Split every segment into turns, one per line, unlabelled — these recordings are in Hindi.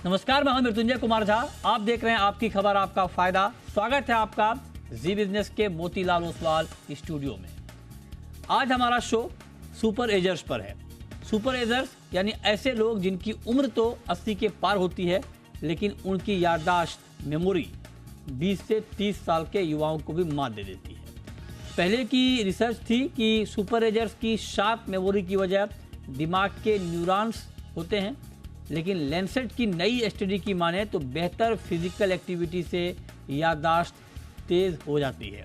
नमस्कार, मैं हूं मृत्युंजय कुमार झा। आप देख रहे हैं आपकी खबर आपका फायदा। स्वागत है आपका जी बिजनेस के मोतीलाल ओसवाल स्टूडियो में। आज हमारा शो सुपर एजर्स पर है। सुपर एजर्स यानी ऐसे लोग जिनकी उम्र तो 80 के पार होती है, लेकिन उनकी याददाश्त मेमोरी 20 से 30 साल के युवाओं को भी मात दे देती है। पहले की रिसर्च थी कि सुपर एजर्स की शार्प मेमोरी की वजह दिमाग के न्यूरॉन्स होते हैं, लेकिन लैंसेट की नई स्टडी की माने तो बेहतर फिजिकल एक्टिविटी से याददाश्त तेज हो जाती है।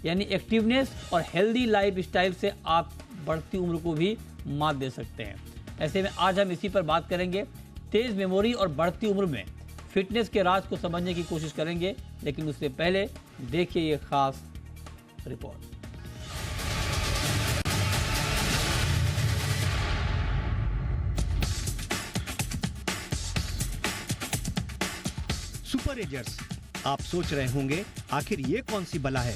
यानी एक्टिवनेस और हेल्दी लाइफ स्टाइल से आप बढ़ती उम्र को भी मात दे सकते हैं। ऐसे में आज हम इसी पर बात करेंगे। तेज मेमोरी और बढ़ती उम्र में फिटनेस के राज को समझने की कोशिश करेंगे, लेकिन उससे पहले देखिए ये खास रिपोर्ट।
सुपर एजर्स, आप सोच रहे होंगे आखिर ये कौन सी बला है।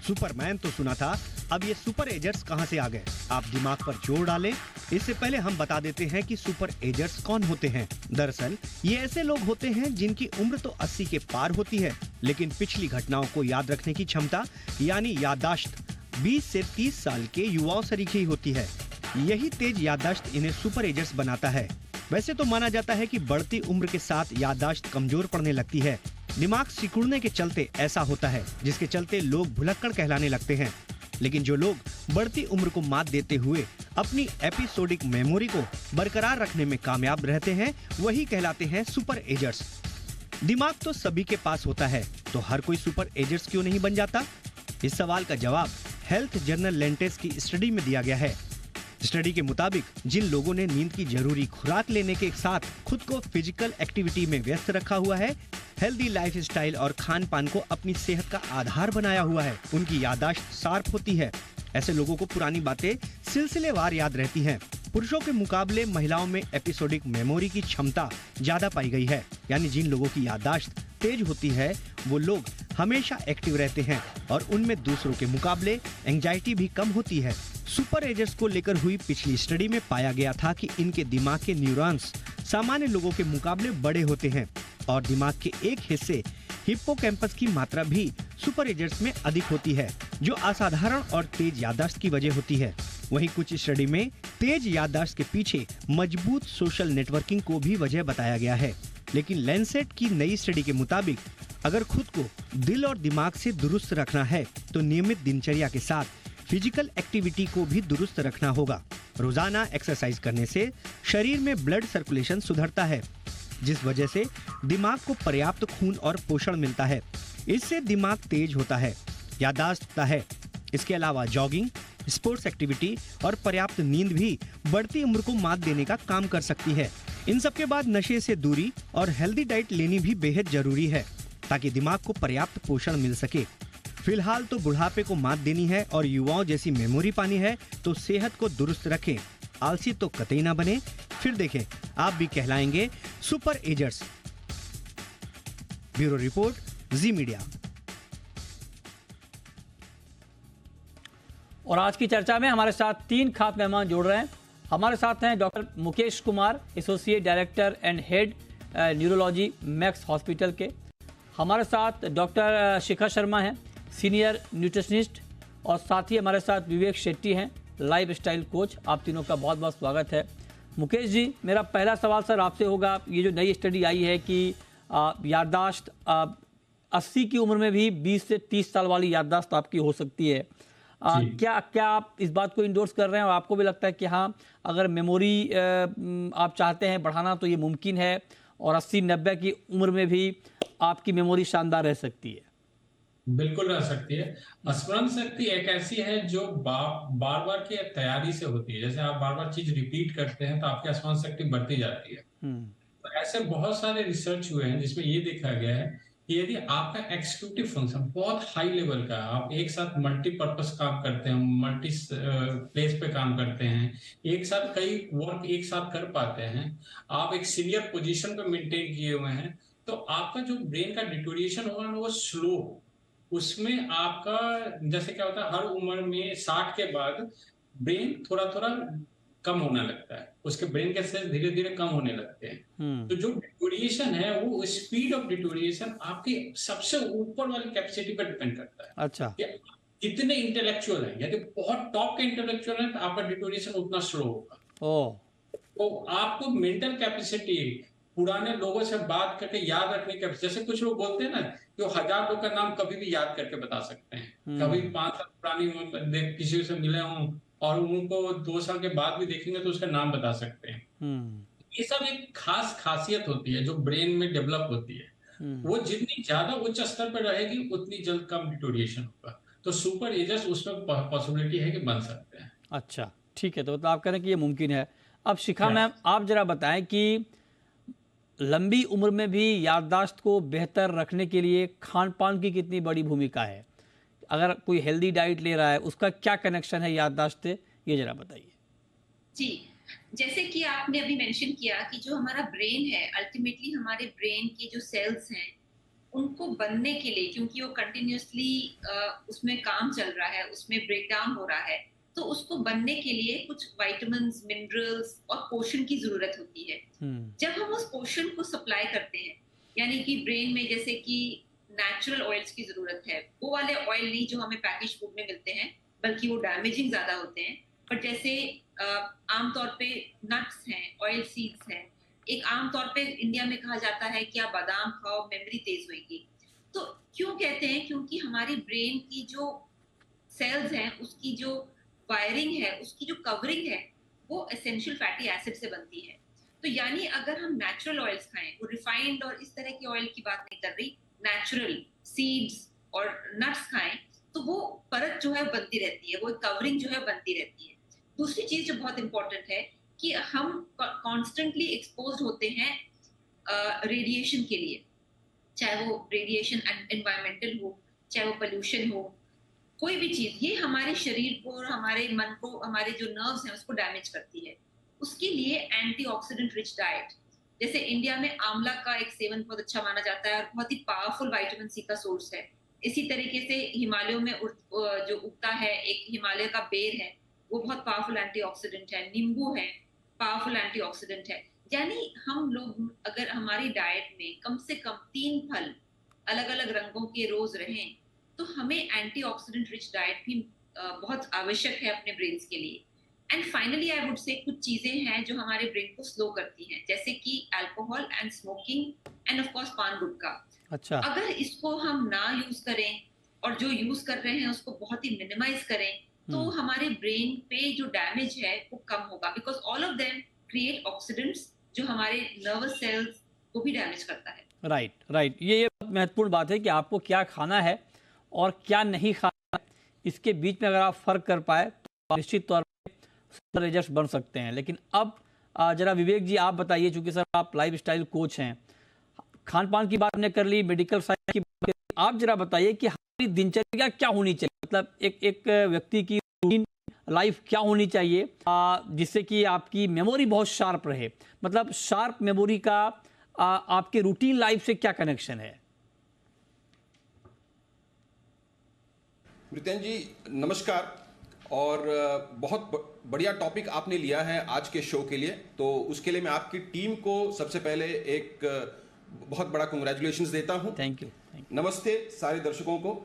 सुपरमैन तो सुना था, अब ये सुपर एजर्स कहां से आ गए। आप दिमाग पर जोर डालें। इससे पहले हम बता देते हैं कि सुपर एजर्स कौन होते हैं। दरअसल ये ऐसे लोग होते हैं जिनकी उम्र तो 80 के पार होती है, लेकिन पिछली घटनाओं को याद रखने की क्षमता यानी याददाश्त 20 से 30 साल के युवाओं से लिखी होती है। यही तेज याददाश्त इन्हें सुपर एजर्स बनाता है। वैसे तो माना जाता है कि बढ़ती उम्र के साथ याददाश्त कमजोर पड़ने लगती है। दिमाग सिकुड़ने के चलते ऐसा होता है, जिसके चलते लोग भुलक्कड़ कहलाने लगते हैं। लेकिन जो लोग बढ़ती उम्र को मात देते हुए अपनी एपिसोडिक मेमोरी को बरकरार रखने में कामयाब रहते हैं, वही कहलाते हैं सुपर एजर्स। दिमाग तो सभी के पास होता है, तो हर कोई सुपर एजर्स क्यों नहीं बन जाता? इस सवाल का जवाब हेल्थ जर्नल लेंटेस की स्टडी में दिया गया है। स्टडी के मुताबिक जिन लोगों ने नींद की जरूरी खुराक लेने के साथ खुद को फिजिकल एक्टिविटी में व्यस्त रखा हुआ है, हेल्दी लाइफ स्टाइल और खान पान को अपनी सेहत का आधार बनाया हुआ है, उनकी याददाश्त शार्प होती है। ऐसे लोगों को पुरानी बातें सिलसिलेवार याद रहती हैं। पुरुषों के मुकाबले महिलाओं में एपिसोडिक मेमोरी की क्षमता ज्यादा पाई गई है। यानी जिन लोगों की याददाश्त तेज होती है, वो लोग हमेशा एक्टिव रहते हैं और उनमें दूसरों के मुकाबले एंजाइटी भी कम होती है। सुपर एजर्स को लेकर हुई पिछली स्टडी में पाया गया था कि इनके दिमाग के न्यूरॉन्स सामान्य लोगों के मुकाबले बड़े होते हैं और दिमाग के एक हिस्से हिप्पोकैम्पस की मात्रा भी सुपर एजर्स में अधिक होती है, जो असाधारण और तेज याददाश्त की वजह होती है। वहीं कुछ स्टडी में तेज याददाश्त के पीछे मजबूत सोशल नेटवर्किंग को भी वजह बताया गया है। लेकिन लैंसेट की नई स्टडी के मुताबिक अगर खुद को दिल और दिमाग से दुरुस्त रखना है, तो नियमित दिनचर्या के साथ फिजिकल एक्टिविटी को भी दुरुस्त रखना होगा। रोजाना एक्सरसाइज करने से शरीर में ब्लड सर्कुलेशन सुधरता है, जिस वजह से दिमाग को पर्याप्त खून और पोषण मिलता है। इससे दिमाग तेज होता है, याददाश्त होता है। इसके अलावा जॉगिंग, स्पोर्ट्स एक्टिविटी और पर्याप्त नींद भी बढ़ती उम्र को मात देने का काम कर सकती है। इन सब के बाद नशे से दूरी और हेल्दी डाइट लेनी भी बेहद जरूरी है, ताकि दिमाग को पर्याप्त पोषण मिल सके। फिलहाल तो बुढ़ापे को मात देनी है और युवाओं जैसी मेमोरी पानी है, तो सेहत को दुरुस्त रखें। आलसी तो कतई ना बने, फिर देखें आप भी कहलाएंगे सुपर एजर्स। ब्यूरो रिपोर्ट, जी मीडिया।
और आज की चर्चा में हमारे साथ 3 खास मेहमान जुड़ रहे हैं। हमारे साथ हैं doctor Mukesh Kumar, associate director and head neurology max hospital के। हमारे साथ डॉक्टर शिखा शर्मा हैं, सीनियर न्यूट्रिशनिस्ट, और साथ ही हमारे साथ विवेक शेट्टी हैं, लाइफ स्टाइल कोच। आप तीनों का बहुत बहुत स्वागत है। मुकेश जी, मेरा पहला सवाल सर आपसे होगा, ये जो नई स्टडी आई है कि याददाश्त 80 की उम्र में भी 20 से 30 साल वाली याददाश्त आपकी हो सकती है। क्या आप इस बात को इंडोर्स कर रहे हैं और आपको भी लगता है कि हाँ, अगर मेमोरी आप चाहते हैं बढ़ाना तो ये मुमकिन है और 80-90 की उम्र में भी आपकी मेमोरी शानदार रह सकती है?
बिल्कुल रह सकती है। स्मरण शक्ति एक ऐसी है जो बार बार की तैयारी से होती है। जैसे आप बार बार चीज रिपीट करते हैं तो आपकी स्मरण शक्ति बढ़ती जाती है। तो ऐसे बहुत सारे रिसर्च हुए हैं जिसमें ये देखा गया है कि यदि आपका एग्जीक्यूटिव फंक्शन बहुत हाई लेवल का है, आप एक साथ मल्टीपर्पज काम करते हैं, मल्टी प्लेस पे काम करते हैं, एक साथ कई वर्क एक साथ कर पाते हैं, आप एक सीनियर पोजीशन पे मेंटेन किए हुए हैं, तो आपका जो ब्रेन का डिटोरिएशन होगा ना वो स्लो, उसमें आपका जैसे क्या होता है हर उम्र में 60 के बाद ब्रेन थोड़ा थोड़ा कम होने लगता है, उसके ब्रेन के सेल्स धीरे धीरे कम होने लगते हैं। तो जो डिटोरिएशन है वो स्पीड ऑफ डिटोरिएशन आपकी सबसे ऊपर वाली कैपेसिटी पर डिपेंड करता है।
अच्छा,
कितने इंटेलेक्चुअल हैं, यदि बहुत टॉप के इंटेलेक्चुअल हैं तो आपका डिटोरिएशन उतना स्लो होगा।
ओ,
तो आपको मेंटल कैपेसिटी, पुराने लोगों से बात करके याद रखने की, जैसे कुछ लोग बोलते हैं ना कि वो 1000 लोग का नाम कभी भी याद करके बता सकते हैं। कभी 5 साल पुरानी किसी से मिले हों और उनको 2 साल के बाद भी देखेंगे तो उसका नाम बता सकते हैं। ये सब एक खास खासियत होती है जो ब्रेन में डेवलप होती है। वो जितनी ज्यादा उच्च स्तर पर रहेगी उतनी जल्द कम डिटोरिएशन होगा। तो सुपर एजर्स उसमें पॉसिबिलिटी है कि बन सकते हैं।
अच्छा, ठीक है। तो मतलब आप कह रहे हैं कि ये मुमकिन है। अब शिखा मैम, आप जरा बताएं कि लंबी उम्र में भी याददाश्त को बेहतर रखने के लिए खान पान की कितनी बड़ी भूमिका है। अगर कोई हेल्दी डाइट ले रहा है उसका क्या कनेक्शन है याददाश्त से, ये जरा बताइए।
जी, जैसे कि आपने अभी मेंशन किया कि जो हमारा ब्रेन है, अल्टीमेटली हमारे ब्रेन के जो सेल्स हैं उनको बनने के लिए, क्योंकि वो कंटिन्यूअसली उसमें काम चल रहा है, उसमें ब्रेकडाउन हो रहा है, तो उसको बनने के लिए कुछ विटामिन्स, मिनरल्स और पोषण की जरूरत होती है। जब हम उस पोषण को सप्लाई करते हैं, यानी कि ब्रेन में जैसे कि नेचुरल ऑयल्स की जरूरत है, वो वाले ऑयल नहीं जो हमें पैकेज फूड में मिलते हैं, बल्कि वो डैमेजिंग ज्यादा होते हैं। बट जैसे आमतौर पे नट्स हैं, ऑयल सीड्स हैं, एक आमतौर पे इंडिया में कहा जाता है कि आप बादाम खाओ, मेमोरी तेज होगी। तो क्यों कहते हैं? क्योंकि हमारी ब्रेन की जो सेल्स हैं उसकी जो वायरिंग है, उसकी जो कवरिंग है, वो एसेंशियल फैटी एसिड से बनती है। तो यानी अगर हम नेचुरल ऑयल्स खाएं, वो रिफाइंड और इस तरह की ऑयल की बात नहीं कर रही, नेचुरल सीड्स और नट्स खाएं, तो वो परत जो है बनती रहती है, वो कवरिंग जो है बनती रहती है। दूसरी चीज जो बहुत इंपॉर्टेंट है कि हम कॉन्स्टेंटली एक्सपोज होते हैं रेडिएशन के लिए, चाहे वो रेडिएशन एनवायरमेंटल हो, चाहे वो पोल्यूशन हो, कोई भी चीज, ये हमारे शरीर को और हमारे मन को, हमारे जो नर्व्स हैं उसको डैमेज करती है। उसके लिए एंटीऑक्सीडेंट रिच डाइट, जैसे इंडिया में आंवला का एक सेवन बहुत अच्छा माना जाता है और बहुत ही पावरफुल विटामिन सी का सोर्स है। इसी तरीके से हिमालयों में जो उगता है एक हिमालय का बेर है, वो बहुत पावरफुल एंटीऑक्सीडेंट है। नींबू है, पावरफुल एंटीऑक्सीडेंट है। यानी हम लोग अगर हमारी डाइट में कम से कम 3 फल अलग अलग रंगों के रोज रहें, तो हमें एंटीऑक्सीडेंट रिच डाइट भी बहुत आवश्यक है अपने ब्रेन्स के लिए। And finally I would say कुछ चीजें हैं जो हमारे ब्रेन को स्लो करती हैं, जैसे कि alcohol and smoking end of course पान गुटखा।
अच्छा,
अगर इसको हम ना यूज करें और जो यूज कर रहे हैं उसको बहुत ही मिनिमाइज करें, तो हमारे ब्रेन पे जो डैमेज है वो कम होगा, because all of them create oxidants जो हमारे नर्वस सेल्स को भी डैमेज करता है।
राइट। ये महत्वपूर्ण बात है कि आपको क्या खाना है और क्या नहीं खाना है, इसके बीच में अगर आप फर्क कर पाए तो निश्चित तौर पर सुपर एजर्स बन सकते हैं। लेकिन अब जरा विवेक जी आप बताइए, चूंकि सर आप लाइफ स्टाइल कोच हैं, खान पान की बात हमने कर ली, मेडिकल साइंस की बात कर ली, आप जरा बताइए कि हमारी दिनचर्या क्या होनी चाहिए, मतलब एक व्यक्ति की रूटीन लाइफ क्या होनी चाहिए जिससे कि आपकी मेमोरी बहुत शार्प रहे। मतलब शार्प मेमोरी का आपके रूटीन लाइफ से क्या कनेक्शन है?
मृत्यन जी नमस्कार, और बहुत बढ़िया टॉपिक आपने लिया है आज के शो के लिए, तो उसके लिए मैं आपकी टीम को सबसे पहले एक बहुत बड़ा कंग्रेचुलेशंस देता हूं।
Thank you.
नमस्ते सारे दर्शकों को।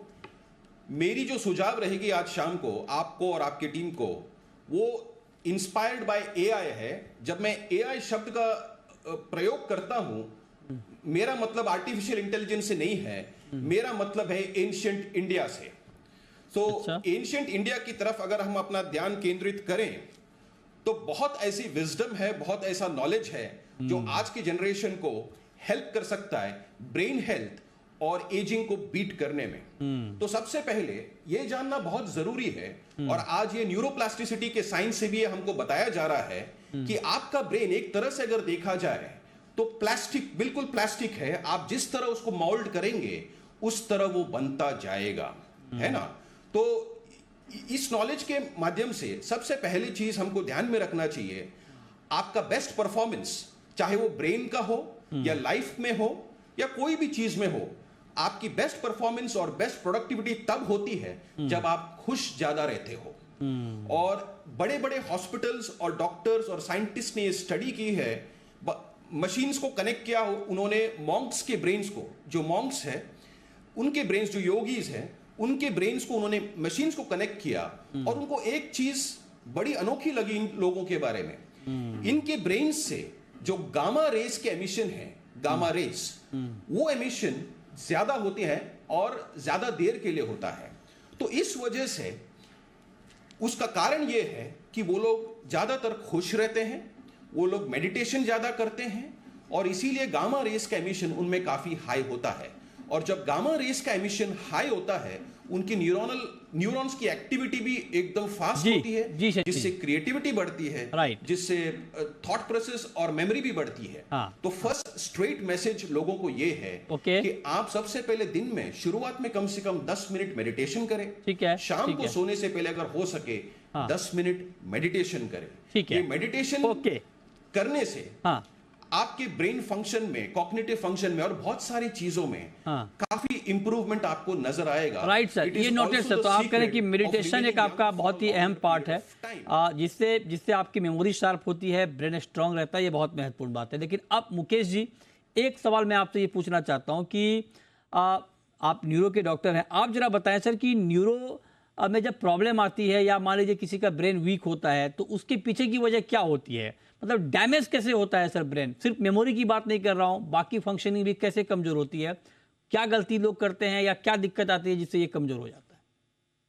मेरी जो सुझाव रहेगी आज शाम को आपको और आपकी टीम को, वो इंस्पायर्ड बाय एआई है। जब मैं एआई शब्द का प्रयोग करता हूं, मेरा मतलब आर्टिफिशियल इंटेलिजेंस से नहीं है, मेरा मतलब है एंशिएंट इंडिया से। तो एंशिएंट इंडिया की तरफ अगर हम अपना ध्यान केंद्रित करें तो बहुत ऐसी विजडम है, बहुत ऐसा नॉलेज है जो आज की जनरेशन को हेल्प कर सकता है ब्रेन हेल्थ और एजिंग को बीट करने में। तो सबसे पहले यह जानना बहुत जरूरी है, और आज ये न्यूरोप्लास्टिसिटी के साइंस से भी हमको बताया जा रहा है कि आपका ब्रेन एक तरह से अगर देखा जाए तो प्लास्टिक, बिल्कुल प्लास्टिक है। आप जिस तरह उसको मोल्ड करेंगे उस तरह वो बनता जाएगा, है ना। तो इस नॉलेज के माध्यम से सबसे पहली चीज हमको ध्यान में रखना चाहिए, आपका बेस्ट परफॉर्मेंस, चाहे वो ब्रेन का हो या लाइफ में हो या कोई भी चीज में हो, आपकी बेस्ट परफॉर्मेंस और बेस्ट प्रोडक्टिविटी तब होती है जब आप खुश ज्यादा रहते हो। और बड़े बड़े हॉस्पिटल्स और डॉक्टर्स और साइंटिस्ट ने ये स्टडी की है, मशीन्स को कनेक्ट किया उन्होंने मॉन्क्स के ब्रेन्स को, जो मॉन्क्स है उनके ब्रेन्स, जो योगीज हैं उनके ब्रेन्स को उन्होंने मशीन्स को कनेक्ट किया और उनको एक चीज बड़ी अनोखी लगी इन लोगों के बारे में। इनके ब्रेन्स से जो गामा रेस के एमिशन है, गामा रेस, वो एमिशन ज्यादा होते हैं और ज्यादा देर के लिए होता है। तो इस वजह से उसका कारण यह है कि वो लोग ज्यादातर खुश रहते हैं, वो लोग मेडिटेशन ज्यादा करते हैं और इसीलिए गामा रेस का एमिशन उनमें काफी हाई होता है। और जब गामा रेस का एमिशन हाई होता है, उनकी न्यूरॉन्स की एक्टिविटी भी एकदम फास्ट होती है, जिससे क्रिएटिविटी बढ़ती है, जिससे थॉट प्रोसेस और मेमोरी भी बढ़ती है। तो फर्स्ट स्ट्रेट मैसेज लोगों को ये है कि आप सबसे पहले दिन में शुरुआत में कम से कम 10 मिनट मेडिटेशन करें। ठीक है, शाम को सोने से पहले अगर हो सके 10 मिनट मेडिटेशन करें। ठीक है, ये मेडिटेशन करने से आपके ब्रेन फंक्शन में, कॉग्निटिव फंक्शन में और बहुत सारी चीजों में काफी इंप्रूवमेंट आपको नजर आएगा।
राइट सर, ये नोटिस है। तो आप कह रहे हैं कि मेडिटेशन एक आपका बहुत ही अहम पार्ट है, जिससे आपकी मेमोरी शार्प होती है, ब्रेन स्ट्रांग रहता है, ये बहुत महत्वपूर्ण बात है। लेकिन अब मुकेश जी, एक सवाल मैं आपसे ये पूछना चाहता हूँ कि आप न्यूरो के डॉक्टर हैं, आप जरा बताएं सर कि न्यूरो में जब प्रॉब्लम आती है या मान लीजिए किसी का ब्रेन वीक होता है, तो उसके पीछे की वजह क्या होती है? मतलब डैमेज कैसे होता है सर ब्रेन? सिर्फ मेमोरी की बात नहीं कर रहा हूं, बाकी फंक्शनिंग भी कैसे कमजोर होती है? क्या गलती लोग करते हैं या क्या दिक्कत आती है जिससे ये कमजोर हो जाता है?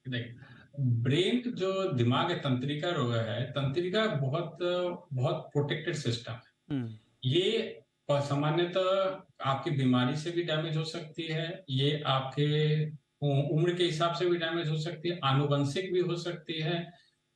नहीं, ब्रेन जो दिमाग है, तंत्रिका रोग है, तंत्रिका बहुत बहुत प्रोटेक्टेड सिस्टम है। ये सामान्यतः आपकी बीमारी से भी डैमेज हो सकती है, ये आपके उम्र के हिसाब से भी डैमेज हो सकती है, आनुवंशिक भी हो सकती है।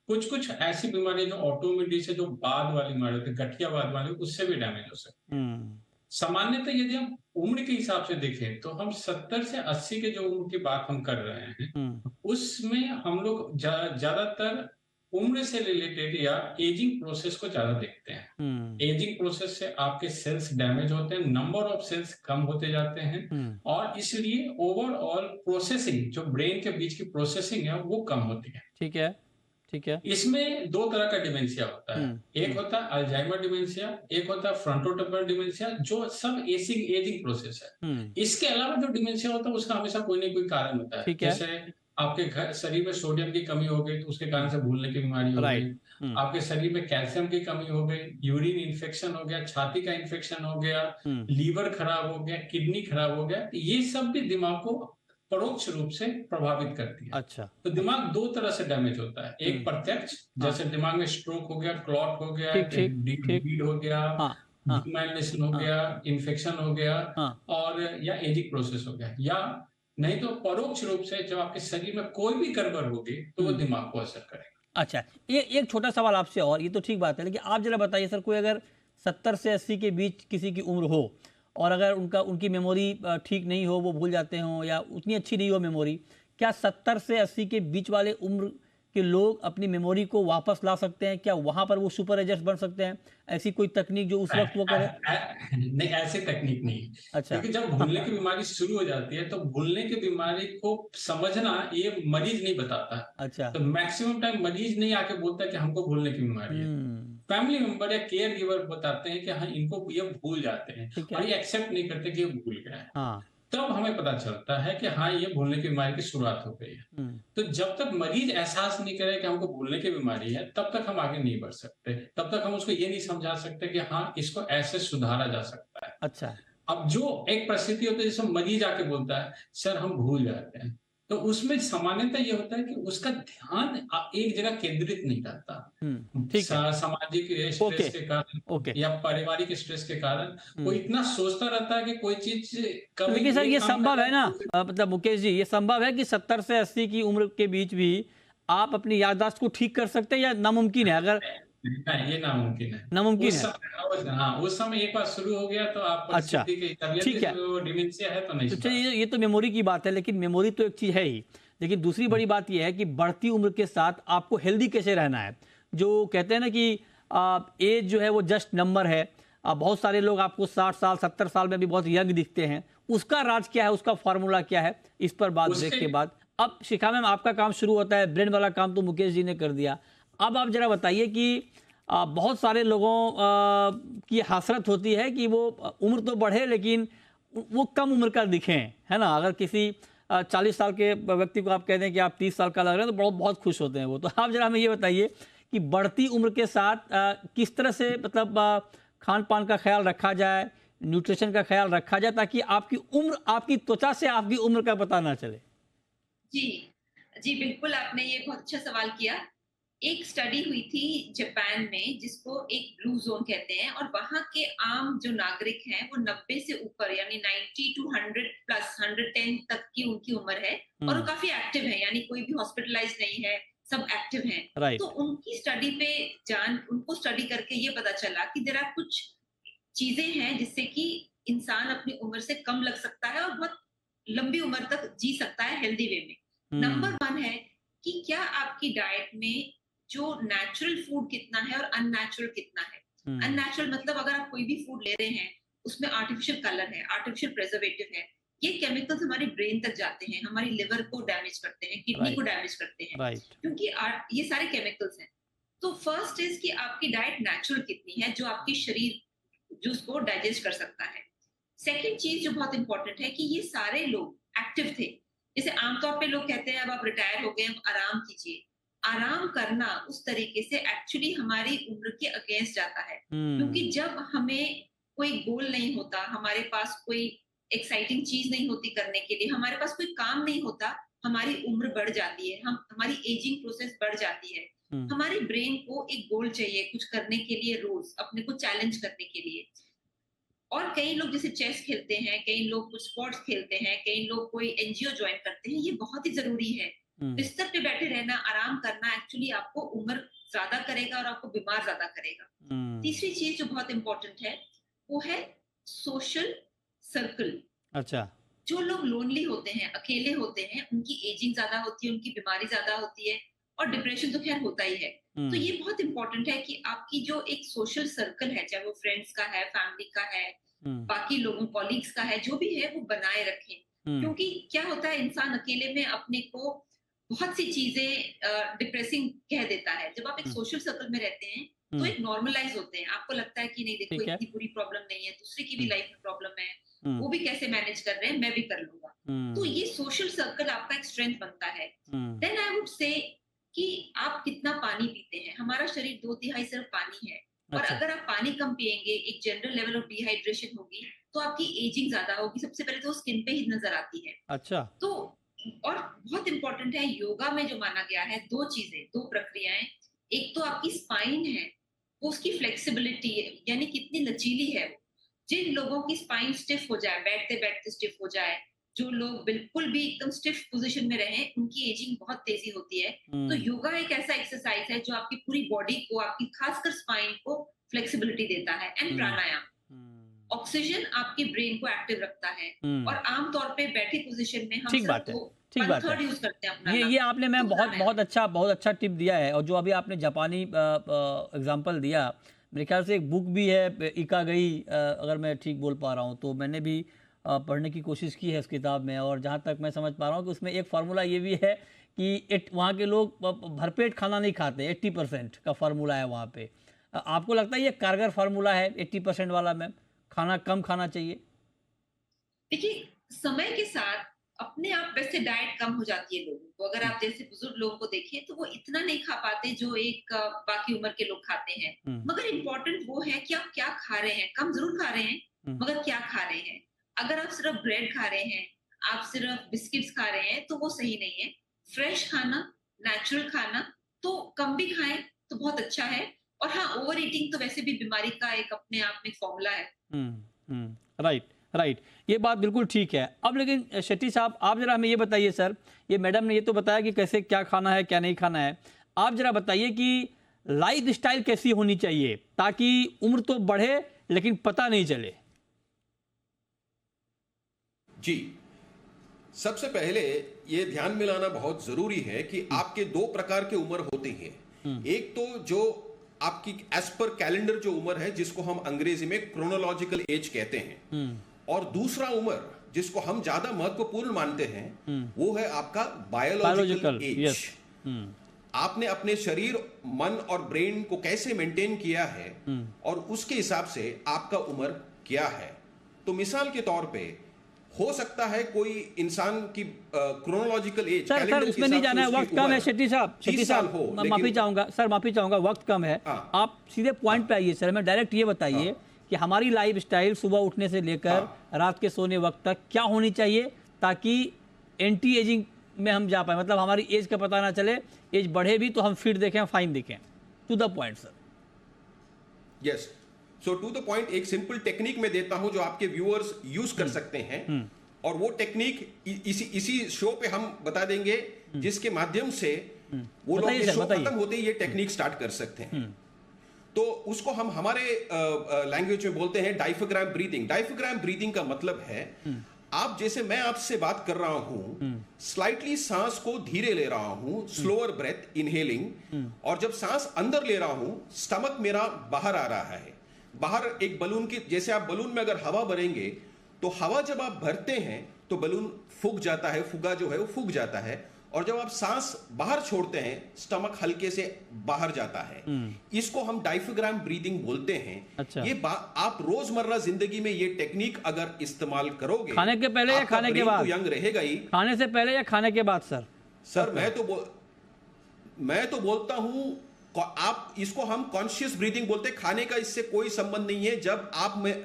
कुछ ऐसी बीमारी जो ऑटोइम्यून से, जो बाद वाली बीमारी होती है, गठियावाद वाली, उससे भी डैमेज हो सकती है। सामान्यतः यदि हम उम्र के हिसाब से देखें तो हम 70 से 80 के जो उम्र की बात हम कर रहे हैं, उसमें हम लोग ज्यादातर उम्र से रिलेटेड या एजिंग प्रोसेस को ज्यादा देखते हैं। एजिंग प्रोसेस से आपके सेल्स डैमेज होते हैं, नंबर ऑफ सेल्स कम होते जाते हैं और इसलिए ओवरऑल प्रोसेसिंग, जो ब्रेन के बीच की प्रोसेसिंग है, वो कम होती है।
ठीक है, ठीक है।
इसमें दो तरह का डिमेंशिया होता है, एक होता है अल्जाइमर डिमेंशिया, एक होता है फ्रंटोटेम्पोरल डिमेंशिया, जो सब एजिंग प्रोसेस है। इसके अलावा जो डिमेंशिया होता है उसका हमेशा कोई ना कोई कारण होता है। जैसे आपके शरीर में सोडियम की कमी हो गई तो उसके कारण से भूलने की बीमारी हो गई, आपके शरीर में कैल्शियम की कमी हो गई, यूरिन इन्फेक्शन हो गया, छाती का इन्फेक्शन हो गया, लीवर खराब हो गया, किडनी खराब हो गया, तो ये सब भी दिमाग को परोक्ष रूप से प्रभावित करती है। अच्छा, तो दिमाग दो तरह से डैमेज होता है, एक प्रत्यक्ष, जैसे दिमाग में स्ट्रोक हो गया, क्लॉट हो गया, ब्लीड हो गया, डीमाइलिनेशन हो गया, इन्फेक्शन हो गया, और या एजिंग प्रोसेस हो गया, या नहीं तो परोक्ष रूप से जब आपके शरीर में कोई भी गड़बड़ होगी तो वो दिमाग को असर करेगा।
अच्छा, ये एक छोटा सवाल आपसे, और ये तो ठीक बात है, लेकिन आप जरा बताइए सर, कोई अगर 70 से 80 के बीच किसी की उम्र हो और अगर उनकी मेमोरी ठीक नहीं हो, वो भूल जाते हो या उतनी अच्छी नहीं हो मेमोरी, क्या 70 से 80 के बीच वाले उम्र के लोग अपनी मेमोरी को वापस ला सकते हैं? क्या वहां पर वो सुपर एजर्स बन सकते हैं? ऐसी कोई तकनीक जो उस वक्त वो करे?
नहीं, ऐसी तकनीक नहीं। अच्छा, क्योंकि जब भूलने की बीमारी शुरू हो जाती है तो भूलने की बीमारी को समझना ये मरीज नहीं बताता। अच्छा, तो मैक्सिमम टाइम मरीज नहीं आके बोलता कि हमको भूलने की बीमारी है, फैमिली मेंबर या केयर गिवर बताते हैं कि हाँ, इनको ये भूल जाते हैं और ये एक्सेप्ट नहीं करते कि ये भूल गया है। तब हमें पता चलता है कि हाँ, ये भूलने की बीमारी की शुरुआत हो गई है। तो जब तक मरीज एहसास नहीं करे कि हमको भूलने की बीमारी है, तब तक हम आगे नहीं बढ़ सकते, तब तक हम उसको ये नहीं समझा सकते कि हाँ, इसको ऐसे सुधारा जा सकता है। अच्छा, अब जो एक परिस्थिति होती है जिसमें मरीज आके बोलता है सर हम भूल जाते हैं, तो उसमें सामान्यतः ये होता है कि उसका ध्यान एक जगह केंद्रित नहीं करता। सामाजिक स्ट्रेस के कारण या पारिवारिक स्ट्रेस के कारण वो इतना सोचता रहता है कि कोई चीज कभी।
लेकिन सर ये संभव है ना, मतलब मुकेश जी, ये संभव है कि 70 से 80 की उम्र के बीच भी आप अपनी याददाश्त को ठीक कर सकते हैं, या नामुमकिन है? अगर
ये नामुमकिन है,
नामुमकिन है।
हाँ, उस समय एक बार शुरू हो गया तो आप
अच्छा, ठीक है,
डिमेंशिया है तो नहीं।
तो ये तो मेमोरी की बात है, लेकिन मेमोरी तो एक चीज है ही, लेकिन दूसरी बड़ी बात यह है कि बढ़ती उम्र के साथ आपको हेल्दी कैसे रहना है। जो कहते हैं ना कि एज जो है वो जस्ट नंबर है। बहुत सारे लोग आपको 60 साल 70 साल में भी बहुत यंग दिखते हैं, उसका राज क्या है, उसका फॉर्मूला क्या है? इस पर बात ब्रेक के बाद। अब शिखा मैम, आपका काम शुरू होता है, ब्रेन वाला काम तो मुकेश जी ने कर दिया। अब आप जरा बताइए कि बहुत सारे लोगों की हसरत होती है कि वो उम्र तो बढ़े लेकिन वो कम उम्र का दिखें, है ना। अगर किसी 40 साल के व्यक्ति को आप कहते हैं कि आप 30 साल का लग रहे हैं तो बहुत खुश होते हैं वो। तो आप जरा हमें ये बताइए कि बढ़ती उम्र के साथ किस तरह से मतलब खान पान का ख्याल रखा जाए, न्यूट्रिशन का ख्याल रखा जाए, ताकि आपकी उम्र, आपकी त्वचा से आपकी उम्र का पता ना चले।
जी जी, बिल्कुल, आपने ये बहुत अच्छा सवाल किया। एक स्टडी हुई थी जापान में जिसको एक ब्लू जोन कहते हैं, और वहां के आम जो नागरिक हैं वो 90 से ऊपर यानी 90 टू 100 प्लस 110 तक की उनकी उम्र है, और वो काफी एक्टिव है, यानी कोई भी हॉस्पिटलाइज नहीं है, सब एक्टिव हैं।
Right.
तो उनकी स्टडी पे उनको स्टडी करके ये पता चला कि देयर आर कुछ चीजें हैं जिससे कि इंसान अपनी उम्र से कम लग सकता है और बहुत लंबी उम्र तक जी सकता है हेल्दी वे में। नंबर 1 है कि क्या आपकी डाइट में जो नेचुरल फूड कितना है और अननेचुरल कितना है। अननेचुरल मतलब अगर आप कोई भी फूड ले रहे हैं उसमें आर्टिफिशियल कलर है, आर्टिफिशियल प्रिजर्वेटिव है, ये केमिकल्स हमारी ब्रेन तक जाते हैं, हमारी लिवर को डैमेज करते हैं, किडनी को डैमेज करते हैं, क्योंकि ये सारे केमिकल्स हैं। तो फर्स्ट इज कि आपकी डाइट नेचुरल कितनी है जो आपकी शरीर जो उसको डाइजेस्ट कर सकता है। सेकेंड चीज जो बहुत इंपॉर्टेंट है कि ये सारे लोग एक्टिव थे। जैसे आमतौर पे लोग कहते हैं अब आप रिटायर हो गए, अब आराम कीजिए। आराम करना उस तरीके से एक्चुअली हमारी उम्र के अगेंस्ट जाता है, क्योंकि जब हमें कोई गोल नहीं होता, हमारे पास कोई एक्साइटिंग चीज नहीं होती करने के लिए, हमारे पास कोई काम नहीं होता, हमारी उम्र बढ़ जाती है, हमारी एजिंग प्रोसेस बढ़ जाती है। हमारे ब्रेन को एक गोल चाहिए कुछ करने के लिए, रोज अपने को चैलेंज करने के लिए। और कई लोग जैसे चेस खेलते हैं, कई लोग कुछ स्पोर्ट्स खेलते हैं, कई लोग कोई एनजीओ ज्वाइन करते हैं, ये बहुत ही जरूरी है। बिस्तर पे बैठे रहना, आराम करना एक्चुअली आपको उम्र ज्यादा करेगा और आपको बीमार ज्यादा करेगा। तीसरी चीज जो बहुत इंपॉर्टेंट है वो है सोशल सर्कल।
अच्छा,
जो लोग लोनली होते हैं, अकेले होते हैं, उनकी एजिंग ज्यादा होती है, उनकी बीमारी ज्यादा होती है, और डिप्रेशन तो खैर होता ही है। तो ये बहुत इंपॉर्टेंट है कि आपकी जो एक सोशल सर्कल है, चाहे वो फ्रेंड्स का है, फैमिली का है, बाकी लोगों कॉलीग्स का है, जो भी है वो बनाए रखें। क्योंकि क्या होता है, इंसान अकेले में अपने को बहुत सी चीजें डिप्रेसिंग कह देता है। जब आप एक सोशल सर्कल में रहते हैं तो एक नॉर्मलाइज होते हैं, आपको लगता है कि नहीं देखो इतनी पूरी प्रॉब्लम नहीं है, दूसरे की भी लाइफ में प्रॉब्लम है, वो भी कैसे मैनेज कर रहे हैं, मैं भी कर लूंगा। तो ये सोशल सर्कल आपका एक स्ट्रेंथ बनता है। देन आई वुड से कि आप कितना पानी पीते हैं। हमारा शरीर 2/3 सिर्फ पानी है, और अगर आप पानी कम पिएंगे, एक जनरल लेवल ऑफ डिहाइड्रेशन होगी, तो आपकी एजिंग ज्यादा होगी। सबसे पहले तो स्किन पे ही नजर आती है।
अच्छा,
तो और बहुत इंपॉर्टेंट है, योगा में जो माना गया है, 2 चीजें, 2 प्रक्रियाएं। एक तो आपकी स्पाइन है, वो उसकी फ्लेक्सिबिलिटी यानी कितनी लचीली है। जिन लोगों की स्पाइन स्टिफ हो जाए, बैठते बैठते स्टिफ हो जाए, जो लोग बिल्कुल भी एकदम स्टिफ पोजीशन में रहे, उनकी एजिंग बहुत तेजी होती है। तो योगा एक ऐसा एक्सरसाइज है जो आपकी पूरी बॉडी को, आपकी खासकर स्पाइन को फ्लेक्सिबिलिटी देता है। एंड प्राणायाम, ऑक्सीजन आपके ब्रेन को एक्टिव रखता है, और आमतौर पे बैठी पोजीशन में हम
ठीक बात है, ठीक बात है।
यूज करते हैं अपना।
ये आपने मैम बहुत अच्छा टिप दिया है। और जो अभी आपने जापानी एग्जांपल दिया, मेरे ख्याल से एक बुक भी है इकागई, अगर मैं ठीक बोल पा रहा हूँ, तो मैंने भी पढ़ने की कोशिश की है इस किताब में। और जहाँ तक मैं समझ पा रहा हूँ कि उसमें एक फार्मूला ये भी है कि वहाँ के लोग भरपेट खाना नहीं खाते, 80% का फार्मूला है वहाँ पे। आपको लगता है ये कारगर फार्मूला है 80% वाला मैम, खाना कम खाना चाहिए?
देखिए, समय के साथ अपने आप वैसे डाइट कम हो जाती है लोगों को। अगर आप जैसे बुजुर्ग लोगों को देखें तो वो इतना नहीं खा पाते जो एक बाकी उम्र के लोग खाते हैं। मगर इम्पोर्टेंट वो है कि आप क्या खा रहे हैं। कम जरूर खा रहे हैं, मगर क्या खा रहे हैं। अगर आप सिर्फ ब्रेड खा रहे हैं, आप सिर्फ बिस्किट्स खा रहे हैं, तो वो सही नहीं है। फ्रेश खाना, नेचुरल खाना, तो कम भी खाएं तो बहुत अच्छा है। और हाँ, ओवर ईटिंग तो वैसे भी बीमारी का एक अपने आप में फॉर्मूला है।
राइट, ये बात बिल्कुल ठीक है। अब लेकिन शेट्टी साहब, आप जरा हमें ये बताइए, सर ये मैडम ने ये तो बताया कि कैसे क्या खाना है क्या नहीं खाना है, आप जरा बताइए कि लाइफ स्टाइल कैसी होनी चाहिए ताकि उम्र तो बढ़े लेकिन पता नहीं चले।
जी, सबसे पहले ये ध्यान में लाना बहुत जरूरी है कि आपके 2 प्रकार के उम्र होते हैं। एक तो जो आपकी एज पर कैलेंडर जो उम्र है, जिसको हम अंग्रेजी में क्रोनोलॉजिकल एज कहते हैं, और दूसरा उम्र जिसको हम ज्यादा महत्वपूर्ण मानते हैं वो है आपका
बायोलॉजिकल
बायोलॉजिकल एज।
यस।
आपने अपने शरीर, मन और ब्रेन को कैसे मेंटेन किया है और उसके हिसाब से आपका उम्र क्या है। तो मिसाल के तौर पे हो सकता है कोई इंसान की क्रोनोलॉजिकल एज,
सर उसमें नहीं जाना है, वक्त कम है शेट्टी साहब। शेट्टी साहब मैं माफी चाहूंगा सर, माफी चाहूंगा, वक्त कम है। आप सीधे पॉइंट पे आइए सर। मैं डायरेक्ट ये बताइए कि हमारी लाइफ स्टाइल सुबह उठने से लेकर रात के सोने वक्त तक क्या होनी चाहिए ताकि एंटी एजिंग में हम जा पाए, मतलब हमारी एज का पता ना चले, एज बढ़े भी तो हम फिट दिखें, फाइन दिखें। To the point sir.
Yes, so to the point एक सिंपल टेक्निक में देता हूं जो आपके व्यूअर्स यूज कर सकते हैं, और वो टेक्निक इसी शो पे हम बता देंगे, जिसके माध्यम से वो लोग इस शो खत्म होते ही ये टेक्निक स्टार्ट कर सकते हैं। तो उसको हम हमारे लैंग्वेज में बोलते हैं डायफ्राम ब्रीदिंग। डायफ्राम ब्रीदिंग का मतलब है आप जैसे मैं आपसे बात कर रहा हूं, स्लाइटली सांस को धीरे ले रहा हूं, स्लोअर ब्रेथ इनहेलिंग, और जब सांस अंदर ले रहा हूं स्टमक मेरा बाहर आ रहा है। बाहर एक बलून की जैसे, आप बलून में अगर हवा भरेंगे तो हवा जब आप भरते हैं तो बलून फूक जाता है, फुगा जो है वो फूक जाता है, और जब आप सांस बाहर छोड़ते हैं स्टमक हल्के से बाहर जाता है। इसको हम डायफ्राम ब्रीदिंग बोलते हैं।
अच्छा।
ये आप रोजमर्रा जिंदगी में ये टेक्निक अगर इस्तेमाल करोगे,
खाने के पहले या खाने के बाद?
तो यंग रहेगा ही।
खाने से पहले या खाने के बाद सर?
सर मैं तो बोलता हूं, आप इसको हम कॉन्शियस ब्रीदिंग बोलते हैं। खाने का इससे कोई संबंध नहीं है। जब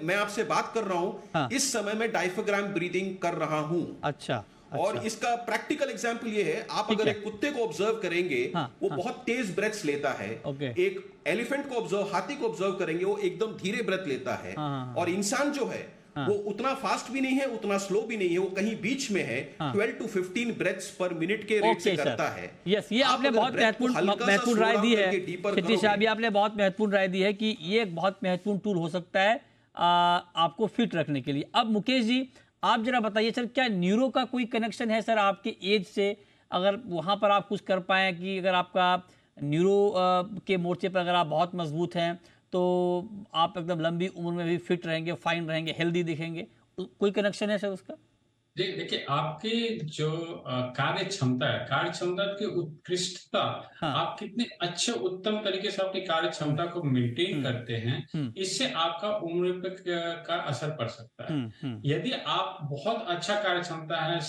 मैं आपसे बात कर रहा हूं इस समय मैं डायफ्राम ब्रीदिंग कर रहा हूं।
अच्छा।
और इसका प्रैक्टिकल एग्जांपल ये है, आप अगर एक कुत्ते को ऑब्जर्व करेंगे वो बहुत तेज ब्रेथ्स लेता है। एक एलिफेंट को ऑब्जर्व, हाथी को ऑब्जर्व करेंगे वो एकदम धीरे ब्रेथ लेता है। और इंसान जो है वो उतना फास्ट भी नहीं है, उतना स्लो भी नहीं है, वो कहीं बीच में है। 12 to 15 ब्रेथ्स पर मिनट के रेट से करता है।
यस, ये आपने बहुत महत्वपूर्ण राय दी है शेट्टी साहब, ये आपने बहुत महत्वपूर्ण राय दी है कि ये एक बहुत महत्वपूर्ण टूल हो सकता है आपको फिट रखने के लिए। अब मुकेश जी आप जरा बताइए सर, क्या न्यूरो का कोई कनेक्शन है सर आपके एज से? अगर वहाँ पर आप कुछ कर पाएँ कि अगर आपका न्यूरो के मोर्चे पर अगर आप बहुत मजबूत हैं तो आप एकदम लंबी उम्र में भी फिट रहेंगे, फाइन रहेंगे, हेल्दी दिखेंगे, कोई कनेक्शन है सर उसका?
देखिए आपके जो कार्य क्षमता है, कार्य क्षमता की उत्कृष्टता, आप कितने अच्छे उत्तम तरीके से अपनी कार्य क्षमता को मेंटेन करते हैं, इससे आपका उम्र पे का असर पड़ सकता है। यदि आप बहुत अच्छा कार्य क्षमता है,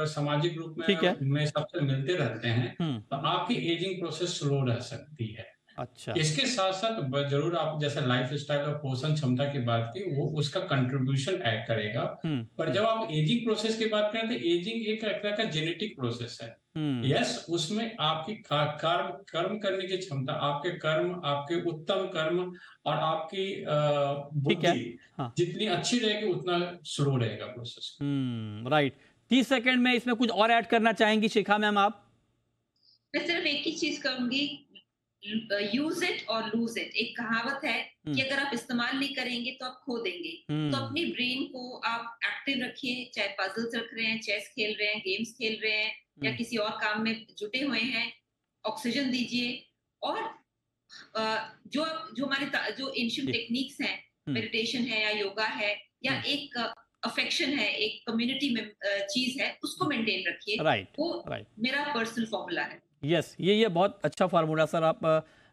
सामाजिक रूप में सबसे मिलते रहते हैं, तो आपकी एजिंग प्रोसेस स्लो रह सकती है।
अच्छा।
इसके साथ साथ जरूर आप जैसे लाइफ स्टाइल और पोषण क्षमता की बात की, वो उसका कंट्रीब्यूशन ऐड करेगा। पर जब आप एजिंग प्रोसेस की बात करें तो एजिंग एक तरह का जेनेटिक प्रोसेस है। यस, उसमें आपकी कर्म करने की क्षमता, आपके कर्म, आपके उत्तम कर्म और आपकी बुद्धि जितनी अच्छी रहेगी उतना स्लो रहेगा प्रोसेस।
राइट। 30 सेकंड में इसमें कुछ और ऐड करना चाहेंगी शिखा मैम आप?
मैं सिर्फ एक ही चीज कहूंगी, यूज इट और लूज इट। एक कहावत है कि अगर आप इस्तेमाल नहीं करेंगे तो आप खो देंगे। तो अपने ब्रेन को आप एक्टिव रखिए, चाहे पजल्स रख रहे हैं, चेस खेल रहे हैं, गेम्स खेल रहे हैं, या किसी और काम में जुटे हुए हैं, ऑक्सीजन दीजिए। और जो हमारे जो एंशिएंट टेक्निक्स हैं, मेडिटेशन है या योगा है या एक अफेक्शन है, एक कम्युनिटी में चीज है, उसको मेंटेन रखिए। वो मेरा पर्सनल फॉर्मूला है।
यस, ये बहुत अच्छा फार्मूला सर आप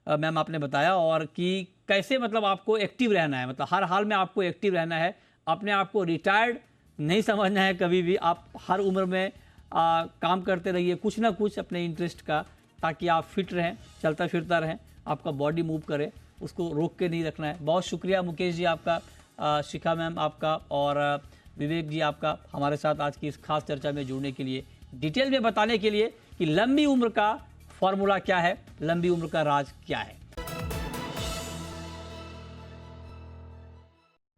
मैम आपने बताया, और कि कैसे मतलब आपको एक्टिव रहना है, मतलब हर हाल में आपको एक्टिव रहना है, अपने आप को रिटायर्ड नहीं समझना है कभी भी। आप हर उम्र में काम करते रहिए कुछ ना कुछ अपने इंटरेस्ट का, ताकि आप फिट रहें, चलता फिरता रहें, आपका बॉडी मूव करे, उसको रोक के नहीं रखना है। बहुत शुक्रिया मुकेश जी आपका, शिखा मैम आपका, और विवेक जी आपका हमारे साथ आज की इस खास चर्चा में जुड़ने के लिए, डिटेल में बताने के लिए कि लंबी उम्र का फॉर्मूला क्या है, लंबी उम्र का राज क्या है।